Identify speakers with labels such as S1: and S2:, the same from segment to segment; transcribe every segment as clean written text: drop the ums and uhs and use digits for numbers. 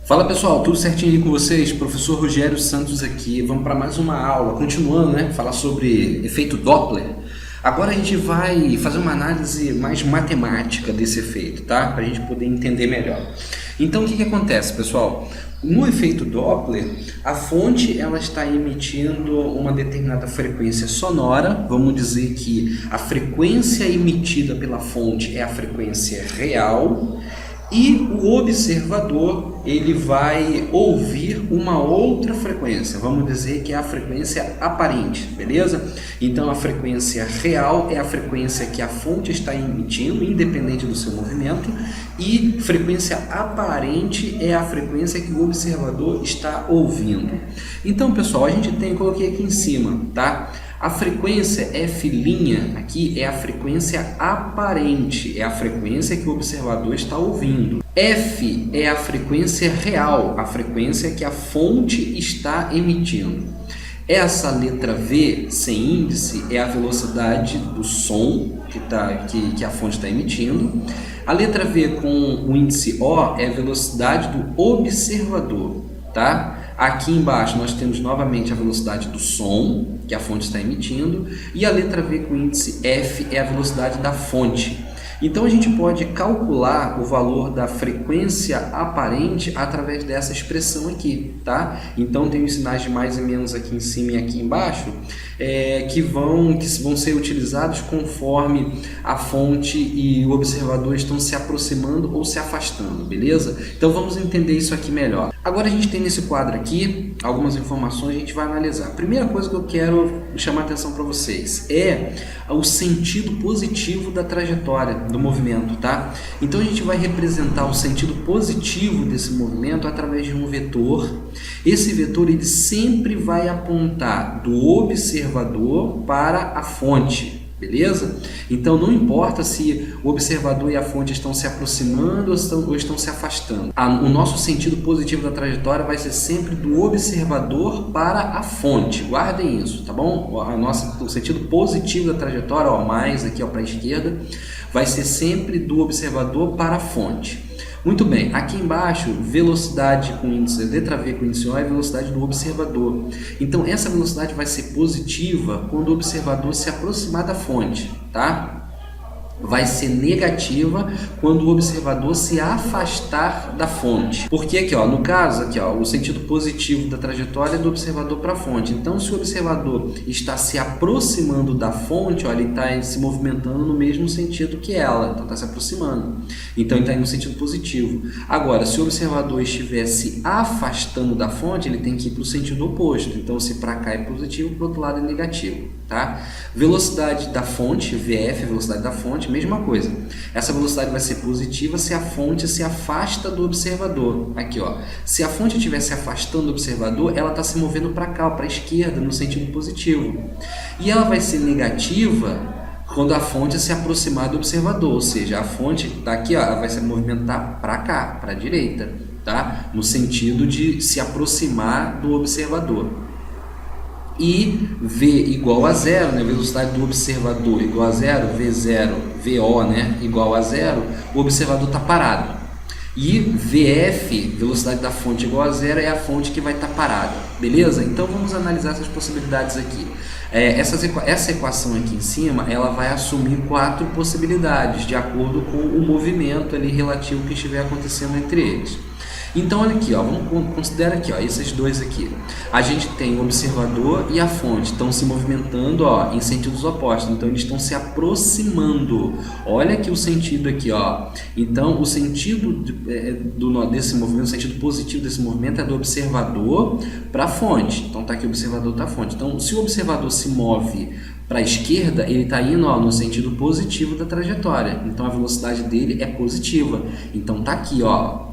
S1: Fala pessoal, tudo certinho aí com vocês? Professor Rogério Santos aqui. Vamos para mais uma aula, continuando, né? Falar sobre efeito Doppler. Agora a gente vai fazer uma análise mais matemática desse efeito, tá? Para a gente poder entender melhor. Então o que acontece, pessoal? No efeito Doppler, a fonte ela está emitindo uma determinada frequência sonora. Vamos dizer que a frequência emitida pela fonte é a frequência real. E o observador ele vai ouvir uma outra frequência, vamos dizer que é a frequência aparente, beleza? Então a frequência real é a frequência que a fonte está emitindo, independente do seu movimento, e frequência aparente é a frequência que o observador está ouvindo. Então pessoal, a gente tem, coloquei aqui em cima, tá? A frequência F' aqui é a frequência aparente, é a frequência que o observador está ouvindo. F é a frequência real, a frequência que a fonte está emitindo. Essa letra V sem índice é a velocidade do som que a fonte está emitindo. A letra V com o índice O é a velocidade do observador, tá? Aqui embaixo nós temos novamente a velocidade do som que a fonte está emitindo e a letra V com índice F é a velocidade da fonte. Então a gente pode calcular o valor da frequência aparente através dessa expressão aqui, tá? Então tem os sinais de mais e menos aqui em cima e aqui embaixo que vão ser utilizados conforme a fonte e o observador estão se aproximando ou se afastando, beleza? Então vamos entender isso aqui melhor. Agora a gente tem nesse quadro aqui algumas informações, a gente vai analisar. A primeira coisa que eu quero chamar a atenção para vocês é o sentido positivo da trajetória do movimento, tá? Então a gente vai representar o sentido positivo desse movimento através de um vetor. Esse vetor ele sempre vai apontar do observador para a fonte. Beleza? Então não importa se o observador e a fonte estão se aproximando ou estão se afastando. O nosso sentido positivo da trajetória vai ser sempre do observador para a fonte. Guardem isso, tá bom? O sentido positivo da trajetória, ó, mais aqui para a esquerda, vai ser sempre do observador para a fonte. Muito bem, aqui embaixo, velocidade com índice, letra V com índice O é a velocidade do observador. Então essa velocidade vai ser positiva quando o observador se aproximar da fonte, tá? Vai ser negativa quando o observador se afastar da fonte. Porque aqui, ó, no caso, aqui, ó, o sentido positivo da trajetória é do observador para a fonte. Então, se o observador está se aproximando da fonte, ó, ele está se movimentando no mesmo sentido que ela. Então, está se aproximando. Então, ele está indo no sentido positivo. Agora, se o observador estiver se afastando da fonte, ele tem que ir para o sentido oposto. Então, se para cá é positivo, para o outro lado é negativo, tá? Velocidade da fonte, VF, velocidade da fonte, mesma coisa. Essa velocidade vai ser positiva se a fonte se afasta do observador. Aqui, ó. Se a fonte estiver se afastando do observador, ela está se movendo para cá, para a esquerda, no sentido positivo. E ela vai ser negativa quando a fonte se aproximar do observador, ou seja, a fonte está aqui, ó, ela vai se movimentar para cá, para a direita, tá? No sentido de se aproximar do observador. E V igual a zero, né? Velocidade do observador igual a zero, V0, VO, né? Igual a zero, o observador está parado. E VF, velocidade da fonte igual a zero, é a fonte que vai estar parada, beleza? Então vamos analisar essas possibilidades aqui. Essa equação aqui em cima, ela vai assumir 4 possibilidades, de acordo com o movimento ali relativo que estiver acontecendo entre eles. Então olha aqui, ó, vamos considerar aqui, ó, esses dois aqui. A gente tem o observador e a fonte estão se movimentando, ó, em sentidos opostos. Então eles estão se aproximando. Olha aqui o sentido aqui, ó. Então o sentido desse movimento, o sentido positivo desse movimento é do observador para a fonte. Então tá aqui o observador para a fonte. Então se o observador se move para a esquerda, ele está indo, ó, no sentido positivo da trajetória. Então a velocidade dele é positiva. Então tá aqui, ó.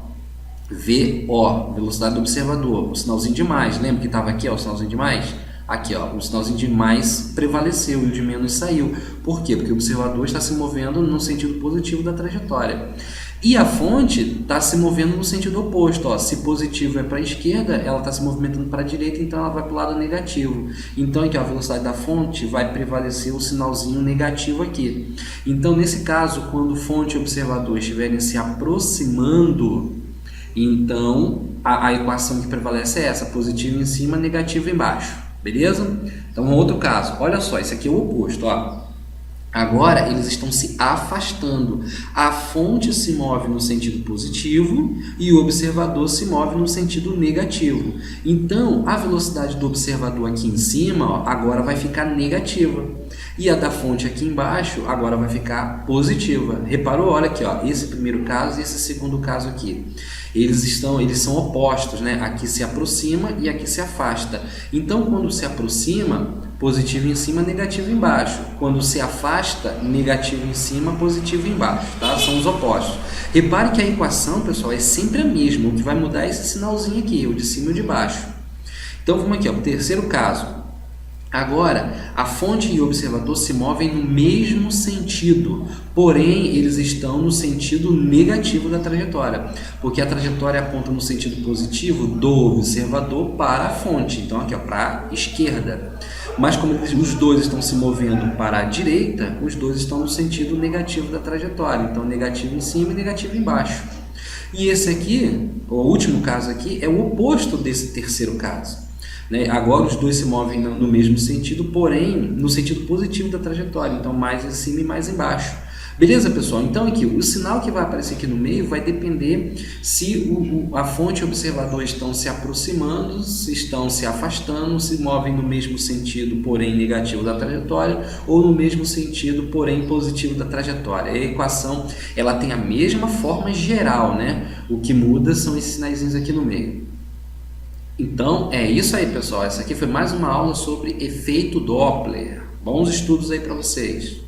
S1: VO, velocidade do observador, o sinalzinho de mais, lembra que estava aqui, ó, o sinalzinho de mais? Aqui, ó, o sinalzinho de mais prevaleceu e o de menos saiu. Por quê? Porque o observador está se movendo no sentido positivo da trajetória. E a fonte está se movendo no sentido oposto, ó. Se positivo é para a esquerda, ela está se movimentando para a direita, então ela vai para o lado negativo. Então aqui, ó, a velocidade da fonte vai prevalecer o sinalzinho negativo aqui. Então nesse caso, quando fonte e observador estiverem se aproximando, Então, a equação que prevalece é essa, positivo em cima, negativo embaixo, beleza? Então, um outro caso, olha só, esse aqui é o oposto, ó. Agora eles estão se afastando. A fonte se move no sentido positivo e o observador se move no sentido negativo. Então, a velocidade do observador aqui em cima, ó, agora vai ficar negativa. E a da fonte aqui embaixo agora vai ficar positiva. Reparou? Olha aqui, ó, esse primeiro caso e esse segundo caso aqui. Eles são opostos, né? Aqui se aproxima e aqui se afasta. Então, quando se aproxima, positivo em cima, negativo embaixo. Quando se afasta, negativo em cima, positivo embaixo, tá? São os opostos. Repare que a equação, pessoal, é sempre a mesma. O que vai mudar é esse sinalzinho aqui, o de cima e o de baixo. Então, vamos aqui, ó, terceiro caso. Agora, a fonte e o observador se movem no mesmo sentido, porém eles estão no sentido negativo da trajetória, porque a trajetória aponta no sentido positivo do observador para a fonte, então aqui para a esquerda. Mas como os dois estão se movendo para a direita, os dois estão no sentido negativo da trajetória, então negativo em cima e negativo embaixo. E esse aqui, o último caso aqui, é o oposto desse terceiro caso. Agora os dois se movem no mesmo sentido, porém no sentido positivo da trajetória, então mais em cima e mais embaixo. Beleza, pessoal? Então aqui, o sinal que vai aparecer aqui no meio vai depender se a fonte e o observador estão se aproximando, se estão se afastando, se movem no mesmo sentido, porém negativo da trajetória, ou no mesmo sentido, porém positivo da trajetória. A equação ela tem a mesma forma geral, né? O que muda são esses sinaizinhos aqui no meio. Então, é isso aí, pessoal. Essa aqui foi mais uma aula sobre efeito Doppler. Bons estudos aí para vocês.